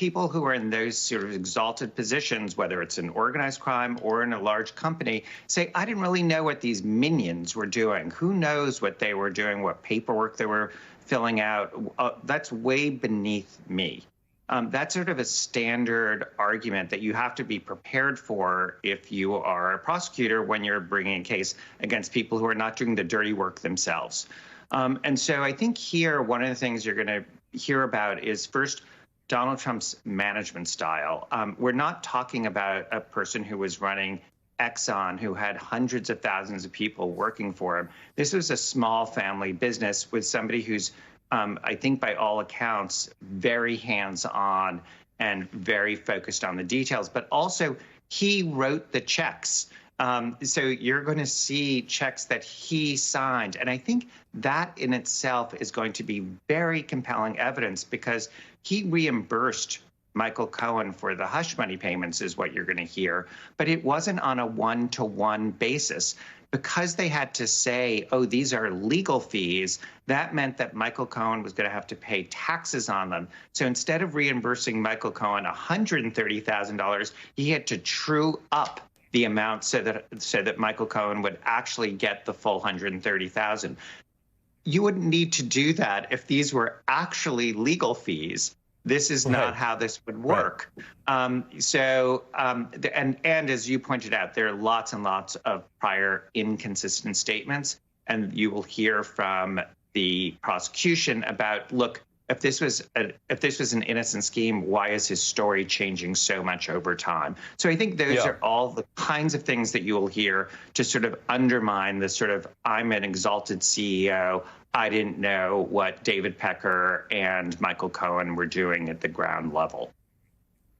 people who are in those sort of exalted positions, whether it's in organized crime or in a large company, say, I didn't really know what these minions were doing. Who knows what they were doing, what paperwork they were filling out? That's way beneath me. That's sort of a standard argument that you have to be prepared for if you are a prosecutor when you're bringing a case against people who are not doing the dirty work themselves. And so I think here, one of the things you're going to hear about is first, Donald Trump's management style. We're not talking about a person who was running Exxon, who had hundreds of thousands of people working for him. This was a small family business with somebody who's I think by all accounts, very hands-on and very focused on the details, but also he wrote the checks. So you're going to see checks that he signed. And I think that in itself is going to be very compelling evidence because he reimbursed Michael Cohen for the hush money payments is what you're going to hear. But it wasn't on a one-to-one basis. Because they had to say, oh, these are legal fees, that meant that Michael Cohen was going to have to pay taxes on them. So instead of reimbursing Michael Cohen $130,000, he had to true up the amount so that Michael Cohen would actually get the full $130,000. You wouldn't need to do that if these were actually legal fees. This is not how this would work. Right. And as you pointed out, there are lots and lots of prior inconsistent statements, and you will hear from the prosecution about, look, if this was an innocent scheme, why is his story changing so much over time? So I think those are all the kinds of things that you will hear to sort of undermine the sort of I'm an exalted CEO. I didn't know what David Pecker and Michael Cohen were doing at the ground level.